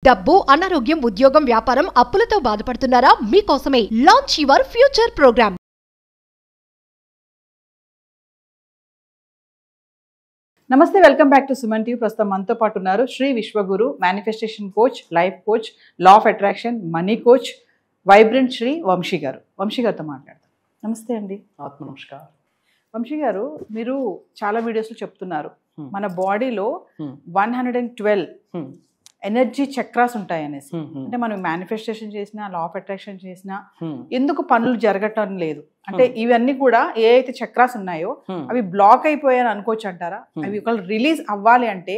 డబ్బు, అనారోగ్యం, ఉద్యోగం, వ్యాపారం, అప్పులతో బాధపడుతున్నారా? మీకోసమే లాంచ్ యువర్ ఫ్యూచర్ ప్రోగ్రామ్. నమస్తే, welcome back to Suman TV. ప్రస్తుతం మనతో పాటు ఉన్నారు Shri Vishwaguru, manifestation coach, life coach, law of attraction, money coach, vibrant Shri Vamsi garu. Vamsi గారితో మాట్లాడతాం. నమస్తే అండి. ఆత్మ నమస్కారం. వంశీ గారు, మీరు చాలా వీడియోస్లో చెప్తున్నారు మన బాడీలో 112 ఎనర్జీ చక్రాస్ ఉంటాయి అనేసి. అంటే మనం మేనిఫెస్టేషన్ చేసినా, లా ఆఫ్ అట్రాక్షన్ చేసినా ఎందుకు పనులు జరగటం లేదు అంటే ఇవన్నీ కూడా ఏ అయితే చక్రాస్ ఉన్నాయో అవి బ్లాక్ అయిపోయాయని అనుకోవచ్చు అంటారా? అవి ఒకవేళ రిలీజ్ అవ్వాలి అంటే,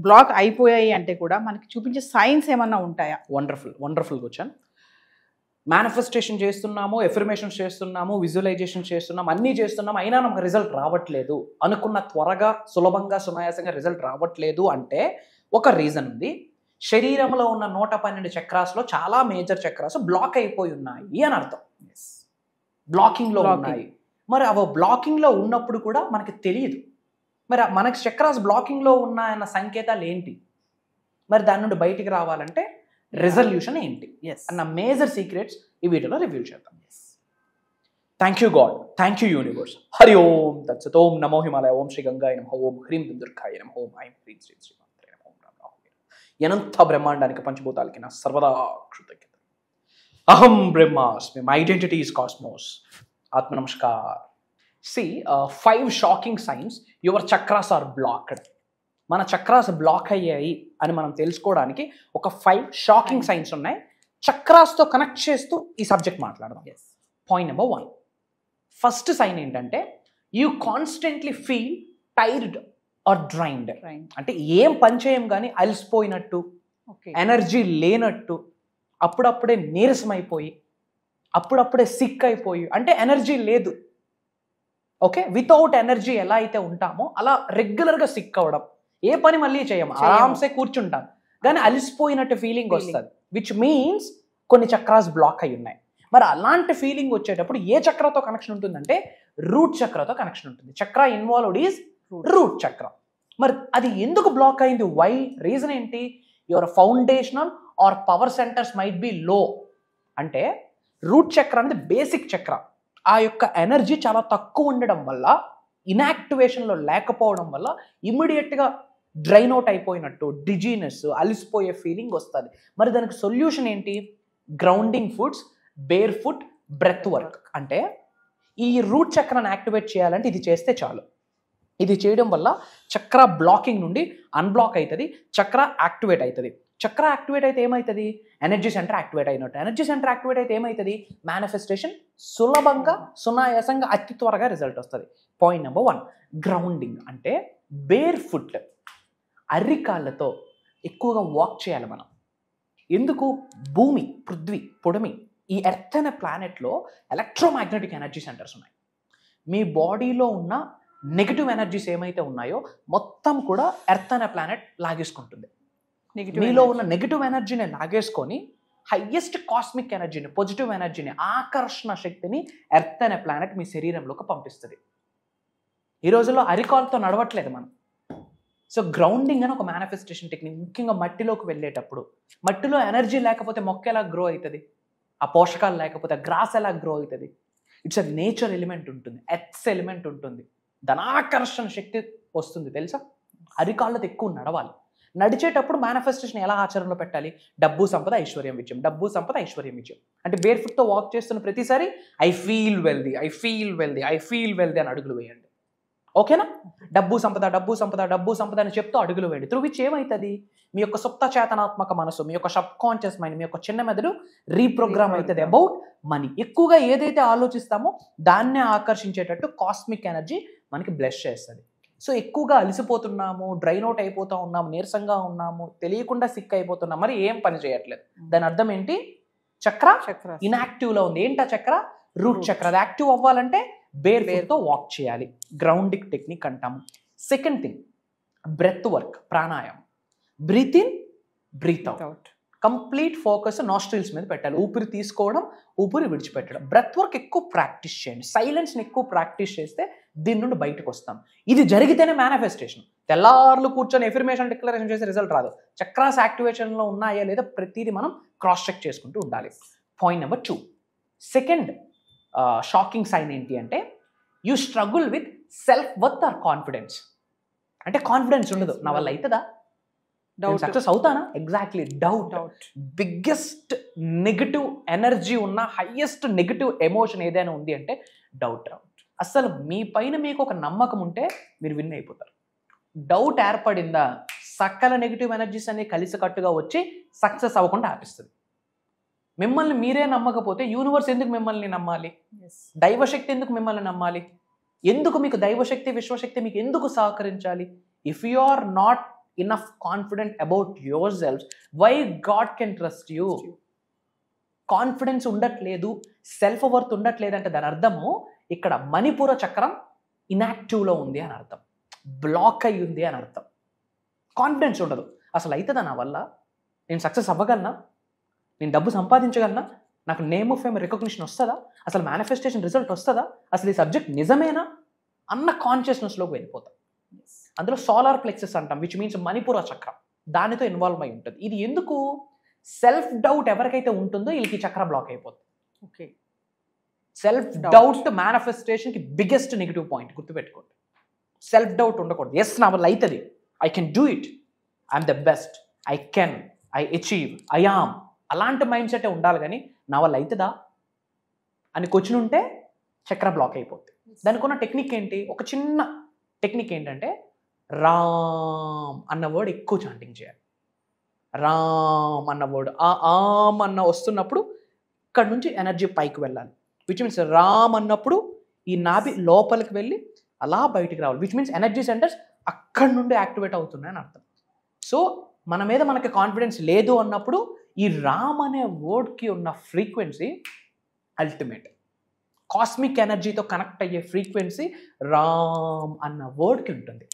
బ్లాక్ అయిపోయాయి అంటే కూడా మనకి చూపించే సైన్స్ ఏమన్నా ఉంటాయా? Wonderful question. మేనిఫెస్టేషన్ చేస్తున్నాము, ఎఫర్మేషన్స్ చేస్తున్నాము, విజువలైజేషన్ చేస్తున్నాము, అన్నీ చేస్తున్నాము, అయినా நமக்கு రిజల్ట్ రావట్లేదు, అనుకున్న త్వరగా, సులభంగా, సునాయాసంగా రిజల్ట్ రావట్లేదు అంటే ఒక రీజన్ ఉంది. శరీరంలో ఉన్న 112 చక్రాస్లో చాలా మేజర్ చక్రాస్ బ్లాక్ అయిపోయి ఉన్నాయి అని అర్థం. బ్లాకింగ్లో ఉన్నాయి. మరి అవి బ్లాకింగ్లో ఉన్నప్పుడు కూడా మనకి తెలియదు. మరి మనకి చక్రాస్ బ్లాకింగ్లో ఉన్నాయన్న సంకేతాలు ఏంటి? మరి దాని నుండి బయటికి రావాలంటే రెజల్యూషన్ ఏంటి అన్న మేజర్ సీక్రెట్స్ ఈ వీడియోలో రివ్యూ చేద్దాం. Thank you God, thank you universe. Hari Om తత్సత్. ఓం నమో హిమాలయ, ఓం శ్రీ గంగాయ నమః, ఓం హ్రీం దుర్గాయ నమః, ఓం ఐం హ్రీం శ్రీ శ్రీ అనంత బ్రహ్మాండానికి, పంచభూతాలకి నా సర్వదా కృతజ్ఞత. అహం బ్రహ్మాస్మి, మై ఐడెంటిటీ ఈస్ కాస్మోస్. ఆత్మ నమస్కార్. సి 5 shocking signs your chakras are blocked. మన చక్రాస్ బ్లాక్ అయ్యాయి అని మనం తెలుసుకోవడానికి ఒక 5 షాకింగ్ సైన్స్ ఉన్నాయి. చక్రాస్తో కనెక్ట్ చేస్తూ ఈ సబ్జెక్ట్ మాట్లాడదాం. పాయింట్ నెంబర్ 1, ఫస్ట్ సైన్ ఏంటంటే you constantly feel tired or drained. అంటే ఏం పని చేయం కానీ అలసిపోయినట్టు, ఎనర్జీ లేనట్టు, అప్పుడప్పుడే నీరసం అయిపోయి, అప్పుడప్పుడే సిక్ అయిపోయి, అంటే ఎనర్జీ లేదు. ఓకే, వితౌట్ ఎనర్జీ ఎలా అయితే ఉంటామో అలా రెగ్యులర్గా సిక్ అవ్వడం, ఏ పని మళ్ళీ చేయము, ఆరామ్సే కూర్చుంటాం కానీ అలసిపోయినట్టు ఫీలింగ్ వస్తుంది. విచ్ మీన్స్ కొన్ని చక్రాస్ బ్లాక్ అయి ఉన్నాయి. మరి అలాంటి ఫీలింగ్ వచ్చేటప్పుడు ఏ చక్రతో కనెక్షన్ ఉంటుందంటే రూట్ చక్రతో కనెక్షన్ ఉంటుంది. చక్ర ఇన్వాల్వ్డ్ ఈజ్ రూట్ చక్ర. మరి అది ఎందుకు బ్లాక్ అయింది? వై? రీజన్ ఏంటి? Your foundational or power centers might be low. అంటే రూట్ చక్ర అనేది బేసిక్ చక్ర. ఆ యొక్క ఎనర్జీ చాలా తక్కువ ఉండడం వల్ల, ఇన్యాక్టివేషన్లో లేకపోవడం వల్ల ఇమ్మీడియట్గా డ్రైన్ అవుట్ అయిపోయినట్టు, డిజీనెస్, అలిసిపోయే ఫీలింగ్ వస్తుంది. మరి దానికి సొల్యూషన్ ఏంటి? Grounding foods, bare foot, breath work. అంటే ఈ రూట్ చక్రాన్ని యాక్టివేట్ చేయాలంటే ఇది చేస్తే చాలు. ఇది చేయడం వల్ల చక్ర బ్లాకింగ్ నుండి అన్బ్లాక్ అవుతుంది, చక్ర యాక్టివేట్ అవుతుంది. చక్ర యాక్టివేట్ అయితే ఏమవుతుంది? ఎనర్జీ సెంటర్ యాక్టివేట్ అయినట్టు. ఎనర్జీ సెంటర్ యాక్టివేట్ అయితే ఏమవుతుంది? మేనిఫెస్టేషన్ సులభంగా, సునాయాసంగా, అతి త్వరగా రిజల్ట్ వస్తుంది. Point number 1, grounding. అంటే బేర్ ఫుట్, అర్రికాళ్ళతో ఎక్కువగా వాక్ చేయాలి మనం. ఎందుకు? భూమి, పృథ్వీ, పొడమి, ఈ ఎర్త్ అనే ప్లానెట్లో ఎలక్ట్రోమాగ్నెటిక్ ఎనర్జీ సెంటర్స్ ఉన్నాయి. మీ బాడీలో ఉన్న నెగిటివ్ ఎనర్జీస్ ఏమైతే ఉన్నాయో మొత్తం కూడా ఎర్త్ అనే ప్లానెట్ లాగేసుకుంటుంది. మీలో ఉన్న నెగిటివ్ ఎనర్జీని లాగేసుకొని హయ్యెస్ట్ కాస్మిక్ ఎనర్జీని, పాజిటివ్ ఎనర్జీని, ఆకర్షణ శక్తిని ఎర్త్ అనే ప్లానెట్ మీ శరీరంలోకి పంపిస్తుంది. ఈ రోజుల్లో అరికాల్తో నడవట్లేదు మనం. సో గ్రౌండింగ్ అని ఒక మేనిఫెస్టేషన్ టెక్నిక్. ముఖ్యంగా మట్టిలోకి వెళ్ళేటప్పుడు, మట్టిలో ఎనర్జీ లేకపోతే మొక్క ఎలా గ్రో అవుతుంది? ఆ పోషకాలు లేకపోతే గ్రాస్ ఎలా గ్రో అవుతుంది? ఇట్స్ అ నేచర్ ఎలిమెంట్ ఉంటుంది, ఎర్త్ ఎలిమెంట్ ఉంటుంది, ధనాకర్షణ శక్తి వస్తుంది. తెలుసా? అరికాళ్ళతో ఎక్కువ నడవాలి. నడిచేటప్పుడు మేనిఫెస్టేషన్ ఎలా ఆచరణలో పెట్టాలి? డబ్బు, సంపద, ఐశ్వర్యం, విజయం. డబ్బు, సంపద, ఐశ్వర్యం, విజయం. అంటే బేర్ ఫుట్తో వాక్ చేస్తున్న ప్రతిసారి I feel wealthy, I feel wealthy, I feel wealthy అని అడుగులు వేయండి. ఓకేనా? డబ్బు సంపద, డబ్బు సంపద, డబ్బు సంపద అని చెప్తూ అడుగులు వేయండి. త్రూ విచ్ ఏమవుతుంది? మీ యొక్క సుప్త చేతనాత్మక మనసు, మీ యొక్క సబ్ కాన్షియస్ మైండ్, మీ యొక్క చిన్న మెదడు రీప్రోగ్రామ్ అవుతుంది అబౌట్ మనీ. ఎక్కువగా ఏదైతే ఆలోచిస్తామో దాన్నే ఆకర్షించేటట్టు కాస్మిక్ ఎనర్జీ మనకి బ్లెస్ చేస్తుంది. సో ఎక్కువగా అలసిపోతున్నాము, డ్రైన్ అవుట్ అయిపోతూ ఉన్నాము, నీరసంగా ఉన్నాము, తెలియకుండా సిక్ అయిపోతున్నాం, మరి ఏం పని చేయట్లేదు. దాని అర్థం ఏంటి? చక్ర ఇన్యాక్టివ్లో ఉంది. ఏంటా చక్ర? రూట్ చక్ర. అది యాక్టివ్ అవ్వాలంటే బేర్ ఫుట్తో వాక్ చేయాలి. గ్రౌండింగ్ టెక్నిక్ అంటాము. సెకండ్ థింగ్, బ్రెత్ వర్క్, ప్రాణాయామం. Breathe in, breathe out. Complete focus nostrils మీద పెట్టాలి. ఊపిరి తీసుకోవడం, ఊపిరి విడిచిపెట్టడం. బ్రెత్ వర్క్ ఎక్కువ ప్రాక్టీస్ చేయండి. సైలెన్స్ని ఎక్కువ ప్రాక్టీస్ చేస్తే దీని నుండి బయటకు వస్తాం. ఇది జరిగితేనే మేనిఫెస్టేషన్. తెల్లార్లు కూర్చొని ఎఫర్మేషన్ డిక్లరేషన్ చేసే రిజల్ట్ రాదు. చక్రాస్ యాక్టివేషన్లో ఉన్నాయా లేదా ప్రతిదీ మనం క్రాస్ చెక్ చేసుకుంటూ ఉండాలి. Point number 2, second shocking sign ఏంటి అంటే you struggle with self worth or confidence. అంటే కాన్ఫిడెన్స్ ఉండదు, నా వల్ల అవుతుందా, సక్సెస్ అవుతానా, exactly doubt. Biggest negative energy ఉన్న హైయెస్ట్ నెగిటివ్ ఎమోషన్ ఏదైనా ఉంది అంటే డౌట్. అసలు మీ పైన మీకు ఒక నమ్మకం ఉంటే మీరు విన్ అయిపోతారు. డౌట్ ఏర్పడిందా సకల నెగిటివ్ ఎనర్జీస్ అన్ని కలిసికట్టుగా వచ్చి సక్సెస్ అవ్వకుండా ఆపిస్తుంది. మిమ్మల్ని మీరే నమ్మకపోతే యూనివర్స్ ఎందుకు మిమ్మల్ని నమ్మాలి? దైవశక్తి ఎందుకు మిమ్మల్ని నమ్మాలి? ఎందుకు మీకు దైవశక్తి విశ్వశక్తి మీకు ఎందుకు సహకరించాలి? If you are not enough confident about yourselves, why God can trust you? Confidence ఉండట్లేదు, సెల్ఫ్ వర్త్ ఉండట్లేదు అంటే దాని అర్థము ఇక్కడ మణిపూర చక్రం ఇన్యాక్టివ్లో ఉంది అని అర్థం, బ్లాక్ అయ్యి ఉంది అని అర్థం. కాన్ఫిడెన్స్ ఉండదు. అసలు అవుతుందా నా వల్ల, నేను సక్సెస్ అవ్వగలనా, నేను డబ్బు సంపాదించగలనా, నాకు నేమ్ ఫేమ్ రికగ్నిషన్ వస్తుందా, అసలు మేనిఫెస్టేషన్ రిజల్ట్ వస్తుందా, అసలు ఈ సబ్జెక్ట్ నిజమేనా అన్న కాన్షియస్నెస్లోకి వెళ్ళిపోతాం. అందులో సోలార్ ప్లెక్సెస్ అంటాం, విచ్ మీన్స్ మణిపూర చక్రం, దానితో ఇన్వాల్వ్ అయి ఉంటుంది. ఇది ఎందుకు? సెల్ఫ్ డౌట్ ఎవరికైతే ఉంటుందో వీళ్ళకి చక్ర బ్లాక్ అయిపోతుంది. ఓకే, సెల్ఫ్ డౌట్ మేనిఫెస్టేషన్కి బిగ్గెస్ట్ నెగిటివ్ పాయింట్, గుర్తుపెట్టుకోండి. సెల్ఫ్ డౌట్ ఉండకూడదు. ఎస్ నా వల్ల అవుతుంది, I can do it, I'm the best, I can, I achieve, I am, అలాంటి మైండ్ సెటే ఉండాలి. కానీ నా వల్ల అవుతుందా అని క్వశ్చన్ ఉంటే చక్ర బ్లాక్ అయిపోతుంది. దానికి ఉన్న టెక్నిక్ ఏంటి? ఒక చిన్న టెక్నిక్ ఏంటంటే రామ్ అన్న వర్డ్ ఎక్కువ చాంటింగ్ చేయాలి. రామ్ అన్న వర్డ్ ఆమ్ అన్న వస్తున్నప్పుడు ఇక్కడ నుంచి ఎనర్జీ పైకి వెళ్ళాలి. విచ్ మీన్స్ రామ్ అన్నప్పుడు ఈ నాభి లోపలికి వెళ్ళి అలా బయటికి రావాలి. విచ్ మీన్స్ ఎనర్జీ సెంటర్స్ అక్కడి నుండి యాక్టివేట్ అవుతున్నాయని అర్థం. సో మన మీద మనకి కాన్ఫిడెన్స్ లేదు అన్నప్పుడు ఈ రామ్ అనే వర్డ్కి ఉన్న ఫ్రీక్వెన్సీ అల్టిమేట్, కాస్మిక్ ఎనర్జీతో కనెక్ట్ అయ్యే ఫ్రీక్వెన్సీ రామ్ అన్న వర్డ్కి ఉంటుంది.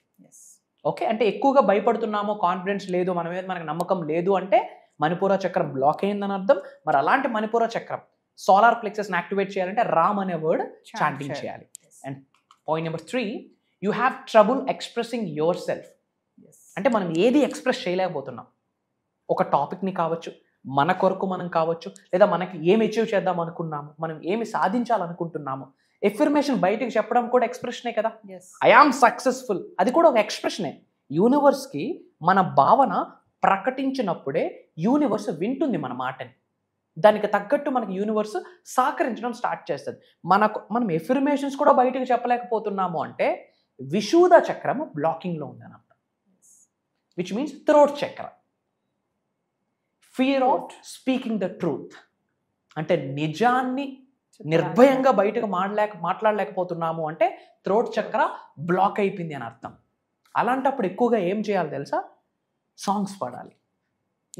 ఓకే, అంటే ఎక్కువగా భయపడుతున్నామో, కాన్ఫిడెన్స్ లేదు, మన మీద మనకు నమ్మకం లేదు అంటే మణిపూర చక్రం బ్లాక్ అయిందని అర్థం. మరి అలాంటి మణిపూర చక్రం సోలార్ ప్లెక్సెస్ని యాక్టివేట్ చేయాలంటే రామ్ అనే వర్డ్ చాంటింగ్ చేయాలి. And point number 3, you have trouble expressing your self. అంటే మనం ఏది ఎక్స్ప్రెస్ చేయలేకపోతున్నాం. ఒక టాపిక్ని కావచ్చు, మన కొరకు మనం కావచ్చు, లేదా మనకి ఏమి అచీవ్ చేద్దాం అనుకున్నాము, మనం ఏమి సాధించాలనుకుంటున్నాము. ఎఫర్మేషన్ బయటికి చెప్పడం కూడా ఎక్స్ప్రెషనే కదా. ఐ ఆమ్ సక్సెస్ఫుల్, అది కూడా ఒక ఎక్స్ప్రెషనే. యూనివర్స్కి మన భావన ప్రకటించినప్పుడే యూనివర్స్ వింటుంది మన మాటని. దానికి తగ్గట్టు మనకి యూనివర్స్ సహకరించడం స్టార్ట్ చేస్తుంది. మనం ఎఫర్మేషన్స్ కూడా బయటికి చెప్పలేకపోతున్నాము అంటే విశూద చక్రము బ్లాకింగ్లో ఉందని అర్థం. విచ్ మీన్స్ థ్రోట్ చక్ర. Fear of speaking the truth అంటే నిజాన్ని నిర్భయంగా బయటకు మాట్లాడలేకపోతున్నాము అంటే థ్రోట్ చక్ర బ్లాక్ అయిపోయింది అని అర్థం. అలాంటప్పుడు ఎక్కువగా ఏం చేయాలి తెలుసా? సాంగ్స్ పాడాలి,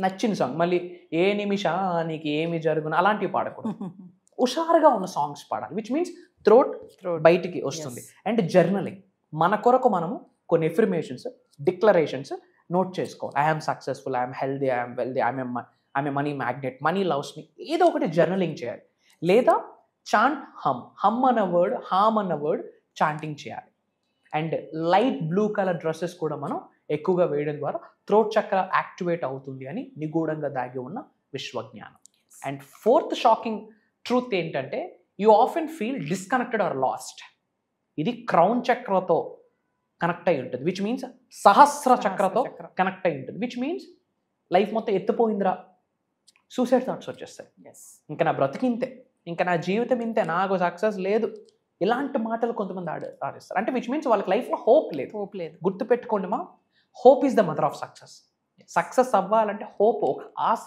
నచ్చిన సాంగ్. మళ్ళీ ఏ నిమిషానికి ఏమి జరుగును అలాంటివి పాడకూడదు, హుషారుగా ఉన్న సాంగ్స్ పాడాలి. విచ్ మీన్స్ థ్రోట్ బయటికి వస్తుంది. అండ్ జర్నలింగ్, మన కొరకు మనము కొన్ని ఎఫర్మేషన్స్, డిక్లరేషన్స్ నోట్ చేసుకోవాలి. I'm successful, I'm healthy, I'm wealthy, I'm money magnet, money loves me, ఏదో ఒకటి జర్నలింగ్ చేయాలి. లేదా చాంట్ హమ్ అన్న వర్డ్, హామ్ అన్న వర్డ్ చాంటింగ్ చేయాలి. And light blue colour dresses కూడా మనం ఎక్కువగా వేయడం ద్వారా థ్రోట్ చక్ర యాక్టివేట్ అవుతుంది అని నిగూఢంగా దాగి ఉన్న విశ్వజ్ఞానం. అండ్ 4th షాకింగ్ ట్రూత్ ఏంటంటే you often feel disconnected or lost. ఇది క్రౌన్ చక్రతో కనెక్ట్ అయి ఉంటుంది. విచ్ మీన్స్ సహస్ర చక్రతో కనెక్ట్ అయి ఉంటుంది. విచ్ మీన్స్ లైఫ్ మొత్తం ఎత్తిపోయిందిరా, సూసైడ్ థాట్స్ వచ్చేస్తాయి. ఇంకా నా బ్రతికింతే, ఇంకా నా జీవితం ఇంతే, నాకు సక్సెస్ లేదు, ఇలాంటి మాటలు కొంతమంది ఆడిస్తారు. అంటే విచ్ మీన్స్ వాళ్ళకి లైఫ్లో హోప్ లేదు. గుర్తుపెట్టుకోండి మా, hope is the mother of success. Success అవ్వాలంటే హోప్, ఒక ఆశ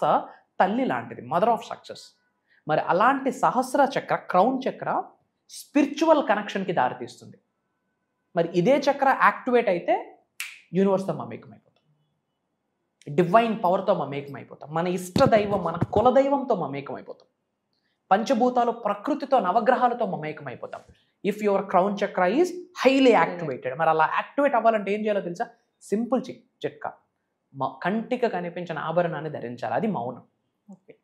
తల్లి లాంటిది, మదర్ ఆఫ్ సక్సెస్. మరి అలాంటి సహస్ర చక్ర, క్రౌన్ చక్ర స్పిరిచువల్ కనెక్షన్కి దారితీస్తుంది. మరి ఇదే చక్ర యాక్టివేట్ అయితే యూనివర్స్తో మమేకం అయిపోతాం, డివైన్ పవర్తో మమేకం అయిపోతాం, మన ఇష్ట దైవం, మన కులదైవంతో మమేకం అయిపోతాం, పంచభూతాలు, ప్రకృతితో, నవగ్రహాలతో మమేకం అయిపోతాం. ఇఫ్ యువర్ క్రౌన్ చక్ర ఈజ్ హైలీ యాక్టివేటెడ్. మరి అలా యాక్టివేట్ అవ్వాలంటే ఏం చేయాలో తెలుసా? సింపుల్ చిట్కా, కంటికి కనిపించిన ఆభరణాన్ని ధరించాలి, అది మౌనం. ఓకే,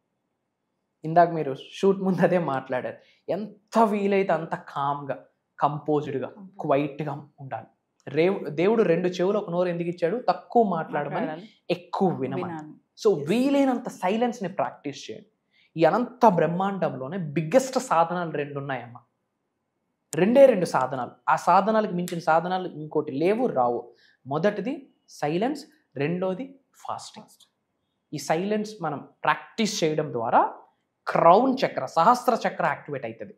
ఇందాక మీరు షూట్ ముందు అదే మాట్లాడారు, ఎంత వీలైతే అంత కామ్గా కంపోజ్డ్గా క్వైట్గా ఉండాలి. దేవుడు 2 చెవులు 1 నోరు ఎందుకు ఇచ్చాడు? తక్కువ మాట్లాడమని, ఎక్కువ వినమని. సో వీలైనంత సైలెన్స్ని ప్రాక్టీస్ చేయండి. ఈ అనంత బ్రహ్మాండంలోనే బిగ్గెస్ట్ సాధనాలు 2 ఉన్నాయమ్మా. 2 సాధనాలు. ఆ సాధనాలకు మించిన సాధనాలు ఇంకోటి లేవు, రావు. మొదటిది సైలెన్స్, రెండోది ఫాస్టింగ్. ఈ సైలెన్స్ మనం ప్రాక్టీస్ చేయడం ద్వారా క్రౌన్ చక్ర, సహస్ర చక్ర యాక్టివేట్ అవుతుంది.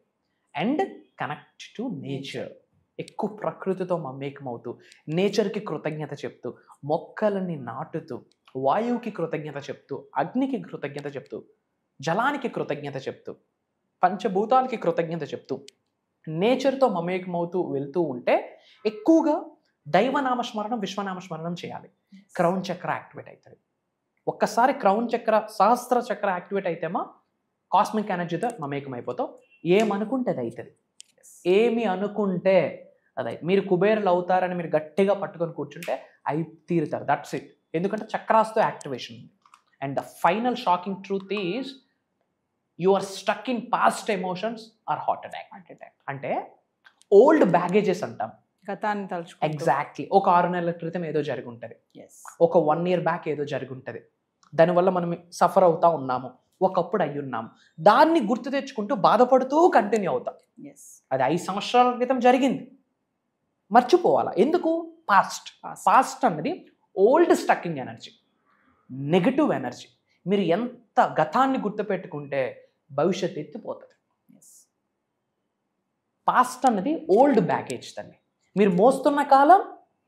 అండ్ కనెక్ట్ టు నేచర్, ఎక్కువ ప్రకృతితో మమేకమవుతూ, నేచర్కి కృతజ్ఞత చెప్తూ, మొక్కలని నాటుతూ, వాయువుకి కృతజ్ఞత చెప్తూ, అగ్నికి కృతజ్ఞత చెప్తూ, జలానికి కృతజ్ఞత చెప్తూ, పంచభూతాలకి కృతజ్ఞత చెప్తూ, నేచర్తో మమేకమవుతూ వెళ్తూ ఉంటే ఎక్కువగా దైవనామస్మరణం, విశ్వనామస్మరణం చేయాలి. క్రౌన్ చక్ర యాక్టివేట్ అవుతుంది. ఒక్కసారి క్రౌన్ చక్ర, సహస్ర చక్ర యాక్టివేట్ అయితేమా కాస్మిక్ ఎనర్జీతో మమేకం అయిపోతావు. ఏమనుకుంటే అది అవుతుంది. ఏమి అనుకుంటే అదే. మీరు కుబేరులు అవుతారని మీరు గట్టిగా పట్టుకొని కూర్చుంటే అయి తీరుతారు. That's it. ఎందుకంటే చక్రాస్తో యాక్టివేషన్ ఉంది. And the final shocking truth is you are stuck in past emotions or heart attack. అంటే ఓల్డ్ బ్యాగేజెస్ అంటాం. గతాన్ని తలుచు. ఎగ్జాక్ట్లీ. ఒక 6 నెలల క్రితం ఏదో జరిగి ఉంటుంది, ఒక 1 year బ్యాక్ ఏదో జరిగి ఉంటుంది. దానివల్ల మనం సఫర్ అవుతా ఉన్నాము, ఒకప్పుడు అయ్యి ఉన్నాము. దాన్ని గుర్తు తెచ్చుకుంటూ బాధపడుతూ కంటిన్యూ అవుతాం. అది 5 సంవత్సరాల క్రితం జరిగింది, మర్చిపోవాలా. ఎందుకు? పాస్ట్ అన్నది ఓల్డ్ స్టక్కింగ్ ఎనర్జీ, నెగటివ్ ఎనర్జీ. మీరు ఎంత గతాన్ని గుర్తుపెట్టుకుంటే భవిష్యత్తు ఎత్తిపోతుంది. పాస్ట్ అన్నది ఓల్డ్ బ్యాగేజ్. తల్లి, మీరు మోస్తున్న కాలం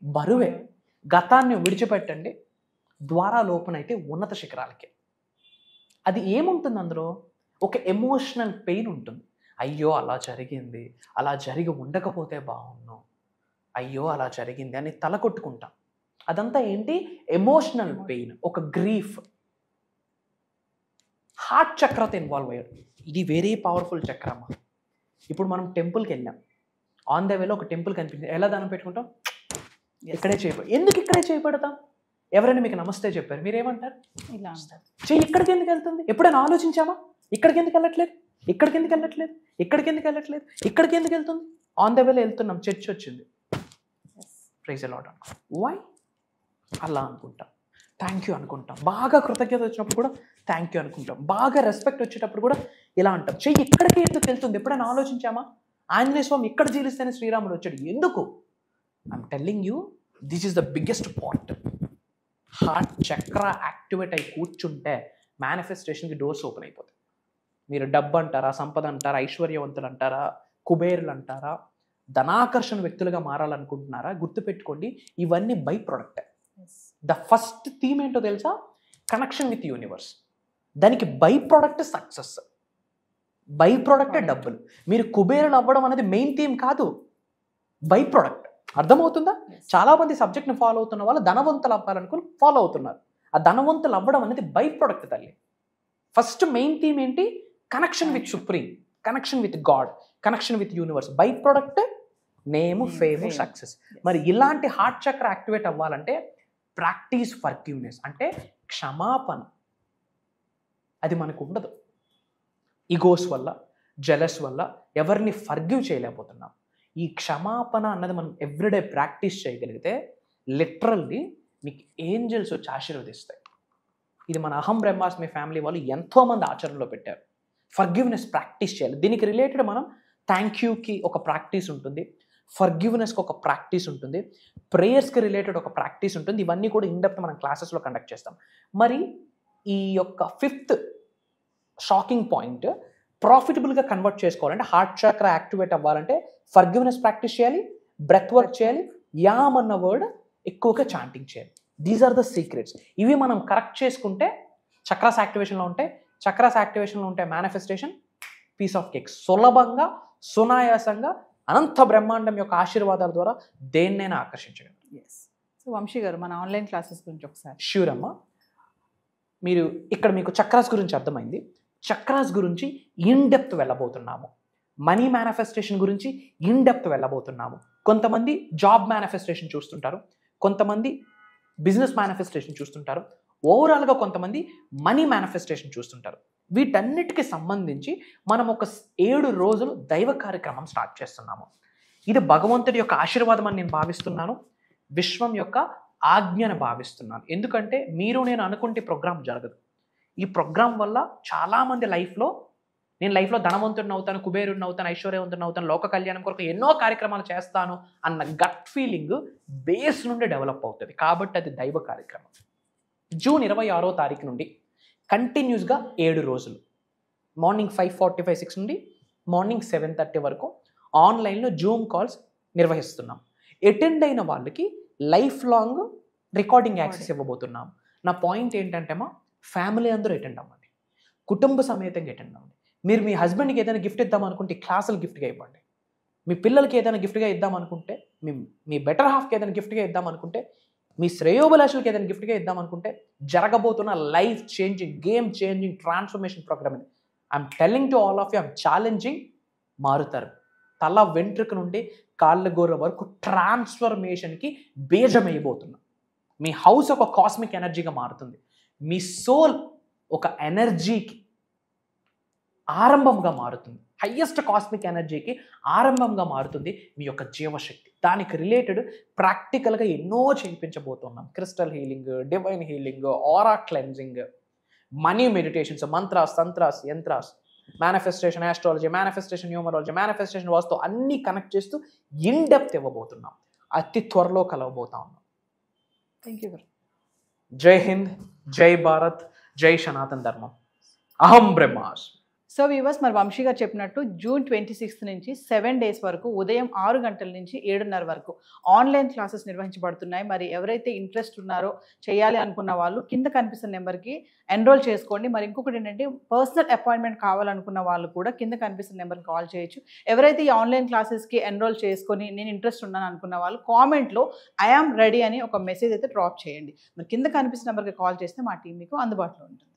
బరువే. గతాన్ని విడిచిపెట్టండి, ద్వారాలు ఓపెన్ అయితే ఉన్నత శిఖరాలకి. అది ఏముంటుంది అందులో? ఒక ఎమోషనల్ పెయిన్ ఉంటుంది. అయ్యో అలా జరిగింది, అలా జరిగి ఉండకపోతే బాగున్నాం, అయ్యో అలా జరిగింది అని తల కొట్టుకుంటాం. అదంతా ఏంటి? ఎమోషనల్ పెయిన్, ఒక గ్రీఫ్. హార్ట్ చక్రతో ఇన్వాల్వ్ అయ్యాడు. ఇది వెరీ పవర్ఫుల్ చక్రమా. ఇప్పుడు మనం టెంపుల్కి వెళ్ళాం, ఆన్ ద వేలో ఒక టెంపుల్ కనిపించింది, ఎలా దానం పెట్టుకుంటాం? ఇక్కడే చేయబడి. ఎందుకు ఇక్కడే చేయబడతాం? ఎవరైనా మీకు నమస్తే చెప్పారు, మీరేమంటారు? ఇలా చెయ్యి ఇక్కడికి ఎందుకు వెళ్తుంది? ఎప్పుడైనా ఆలోచించామా? ఇక్కడికి ఎందుకు వెళ్ళట్లేదు, ఇక్కడికి ఎందుకు వెళ్ళట్లేదు, ఇక్కడికి ఎందుకు వెళ్ళట్లేదు, ఇక్కడికి ఎందుకు వెళ్తుంది? ఆన్ ద వేలో వెళ్తున్నాం, చర్చ్ వచ్చింది, ప్రైజ్ ది లార్డ్ అనుకుంటాం. వై? అలా అనుకుంటాం. థ్యాంక్ యూ అనుకుంటాం. బాగా కృతజ్ఞత వచ్చినప్పుడు కూడా థ్యాంక్ యూ అనుకుంటాం. బాగా రెస్పెక్ట్ వచ్చేటప్పుడు కూడా ఇలా అంటాం. చెయ్యి ఇక్కడికి ఎందుకు వెళ్తుంది? ఎప్పుడైనా ఆలోచించామా? ఆంజనేయ స్వామి ఇక్కడ జీలిస్తేనే శ్రీరాముడు వచ్చాడు, ఎందుకు? I'm telling you, this is the biggest point. Heart chakra activate అయి కూర్చుంటే మేనిఫెస్టేషన్కి డోర్స్ ఓపెన్ అయిపోతాయి. మీరు డబ్బు అంటారా, సంపద అంటారా, ఐశ్వర్యవంతులు అంటారా, కుబేరులు అంటారా, ధనాకర్షణ వ్యక్తులుగా మారాలనుకుంటున్నారా? గుర్తుపెట్టుకోండి, ఇవన్నీ by product. The first theme ఏంటో తెలుసా? Connection with universe. దానికి బై ప్రొడక్ట్ సక్సెస్, బై ప్రొడక్టే డబ్బులు. మీరు కుబేరులు అవ్వడం అనేది మెయిన్ థీమ్ కాదు, బై ప్రొడక్ట్. అర్థమవుతుందా? చాలా మంది సబ్జెక్ట్ని ఫాలో అవుతున్న వాళ్ళు ధనవంతులు అవ్వాలనుకుని ఫాలో అవుతున్నారు. ఆ ధనవంతులు అవ్వడం అనేది బై ప్రొడక్ట్ తల్లి. ఫస్ట్ మెయిన్ థీమ్ ఏంటి? Connection with supreme, connection with God, connection with universe. By product name, fame, success. మరి ఇలాంటి హార్ట్ చక్ర యాక్టివేట్ అవ్వాలంటే ప్రాక్టీస్ ఫర్గివ్నెస్, అంటే క్షమాపణ. అది మనకు ఉండదు. ఈగోస్ వల్ల, జెలస్ వల్ల ఎవరిని ఫర్గివ్ చేయలేకపోతున్నాం. ఈ క్షమాపణ అన్నది మనం ఎవ్రీడే ప్రాక్టీస్ చేయగలిగితే లిటరల్లీ మీకు ఏంజల్స్ వచ్చి ఆశీర్వదిస్తాయి. ఇది మన అహం బ్రహ్మాస్మి ఫ్యామిలీ వాళ్ళు ఎంతోమంది ఆచరణలో పెట్టారు. ఫర్గివ్నెస్ ప్రాక్టీస్ చేయాలి. దీనికి రిలేటెడ్ మనం థ్యాంక్ యూకి ఒక ప్రాక్టీస్ ఉంటుంది, ఫర్గివ్నెస్కి ఒక ప్రాక్టీస్ ఉంటుంది, ప్రేయర్స్కి రిలేటెడ్ ఒక ప్రాక్టీస్ ఉంటుంది. ఇవన్నీ కూడా ఇన్డెప్త్ మనం క్లాసెస్లో కండక్ట్ చేస్తాం. మరి ఈ యొక్క 5th షాకింగ్ పాయింట్ ప్రాఫిటబుల్గా కన్వర్ట్ చేసుకోవాలంటే, హార్ట్ చక్ర యాక్టివేట్ అవ్వాలంటే ఫర్గివ్నెస్ ప్రాక్టీస్ చేయాలి, బ్రెత్ వర్క్ చేయాలి, యామ్ అన్న వర్డ్ ఎక్కువగా చాంటింగ్ చేయాలి. These are the secrets. ఇవి మనం కరెక్ట్ చేసుకుంటే చక్రాస్ యాక్టివేషన్లో ఉంటాయి. చక్రాస్ యాక్టివేషన్లో ఉంటే మేనిఫెస్టేషన్ పీస్ ఆఫ్ కేక్. సులభంగా, సునాయాసంగా అనంత బ్రహ్మాండం యొక్క ఆశీర్వాదాల ద్వారా దేన్నైనా ఆకర్షించగలరు. సో వంశీ గారు, మన ఆన్లైన్ క్లాసెస్ గురించి ఒకసారి. ష్యూర్ అమ్మా. మీరు ఇక్కడ మీకు చక్రాస్ గురించి అర్థమైంది. చక్రాస్ గురించి ఇన్డెప్త్ వెళ్ళబోతున్నాము. మనీ మేనిఫెస్టేషన్ గురించి ఇన్డెప్త్ వెళ్ళబోతున్నాము. కొంతమంది జాబ్ మేనిఫెస్టేషన్ చూస్తుంటారు, కొంతమంది బిజినెస్ మేనిఫెస్టేషన్ చూస్తుంటారు, ఓవరాల్గా కొంతమంది మనీ మేనిఫెస్టేషన్ చూస్తుంటారు. వీటన్నిటికి సంబంధించి మనం ఒక 7 రోజులు దైవ కార్యక్రమం స్టార్ట్ చేస్తున్నాము. ఇది భగవంతుడి యొక్క ఆశీర్వాదం అని నేను భావిస్తున్నాను, విశ్వం యొక్క ఆజ్ఞను భావిస్తున్నాను. ఎందుకంటే మీరు నేను అనుకుంటే ప్రోగ్రామ్ జరగదు. ఈ ప్రోగ్రామ్ వల్ల చాలామంది నేను లైఫ్లో ధనవంతుడిని అవుతాను, కుబేరుడిని అవుతాను, ఐశ్వర్యవంతుడిని అవుతాను, లోక కళ్యాణం కొరకు ఎన్నో కార్యక్రమాలు చేస్తాను అన్న గట్ ఫీలింగ్ బేస్ నుండి డెవలప్ అవుతుంది. కాబట్టి అది దైవ కార్యక్రమం. జూన్ 26వ తారీఖు నుండి కంటిన్యూస్గా 7 రోజులు మార్నింగ్ 5:45-6 నుండి మార్నింగ్ 7:30 వరకు ఆన్లైన్లో జూమ్ కాల్స్ నిర్వహిస్తున్నాం. అటెండ్ అయిన వాళ్ళకి లైఫ్ లాంగ్ రికార్డింగ్ యాక్సెస్ ఇవ్వబోతున్నాం. నా పాయింట్ ఏంటంటే ఫ్యామిలీ అందరూ అటెండ్ అవ్వండి, కుటుంబ సమేతంగా అటెండ్ అవ్వండి. మీరు మీ హస్బెండ్కి ఏదైనా గిఫ్ట్ ఇద్దాం అనుకుంటే క్లాసులు గిఫ్ట్గా ఇవ్వండి. మీ పిల్లలకి ఏదైనా గిఫ్ట్గా ఇద్దాం అనుకుంటే, మీ బెటర్ హాఫ్కి ఏదైనా గిఫ్ట్గా ఇద్దాం అనుకుంటే, మీ శ్రేయోభిలాషులకి ఏదైనా గిఫ్ట్గా ఇద్దాం అనుకుంటే, జరగబోతున్న life changing, game changing transformation program ఇది. I'm telling to all of you, I'm challenging. మారుతారు. తల వెంట్రుక నుండి కాళ్ళ గోర్ల వరకు ట్రాన్స్ఫర్మేషన్కి బీజం వేయబోతున్నాం. మీ హౌస్ ఒక కాస్మిక్ ఎనర్జీగా మారుతుంది. మీ సోల్ ఒక ఎనర్జీకి ఆరంభంగా మారుతుంది. హయ్యెస్ట్ కాస్మిక్ ఎనర్జీకి ఆరంభంగా మారుతుంది మీ యొక్క జీవశక్తి. దానికి రిలేటెడ్ ప్రాక్టికల్గా ఎన్నో చేయించబోతున్నాం. Crystal healing, divine healing, aura cleansing, money meditations, mantras, tantras, yantras, manifestation astrology, manifestation numerology, manifestation vastu అన్నీ కనెక్ట్ చేస్తూ ఇన్ డెప్త్ ఇవ్వబోతున్నాం. అతి త్వరలో కలవబోతా ఉన్నాం. Thank you. జై హింద్, జై భారత్, జై సనాతన్ ధర్మం. అహం బ్రహ్మాస్మి. సో వ్యూవర్స్, మరి వంశీ గారు చెప్పినట్టు జూన్ 26 నుంచి 7 days వరకు ఉదయం 6 గంటల నుంచి 7:30 వరకు ఆన్లైన్ క్లాసెస్ నిర్వహించబడుతున్నాయి. మరి ఎవరైతే ఇంట్రెస్ట్ ఉన్నారో, చేయాలి అనుకున్న వాళ్ళు కింద కనిపిస్తున్న నెంబర్కి ఎన్రోల్ చేసుకోండి. మరి ఇంకొకటి ఏంటంటే పర్సనల్ అపాయింట్మెంట్ కావాలనుకున్న వాళ్ళు కూడా కింద కనిపిస్తున్న నెంబర్కి కాల్ చేయొచ్చు. ఎవరైతే ఈ ఆన్లైన్ క్లాసెస్కి ఎన్రోల్ చేసుకొని నేను ఇంట్రెస్ట్ ఉన్నాను అనుకున్న వాళ్ళు కామెంట్లో ఐఆమ్ రెడీ అని ఒక మెసేజ్ అయితే డ్రాప్ చేయండి. మరి కింద కనిపిస్తున్న నెంబర్కి కాల్ చేస్తే మా టీం మీకు అందుబాటులో ఉంటుంది.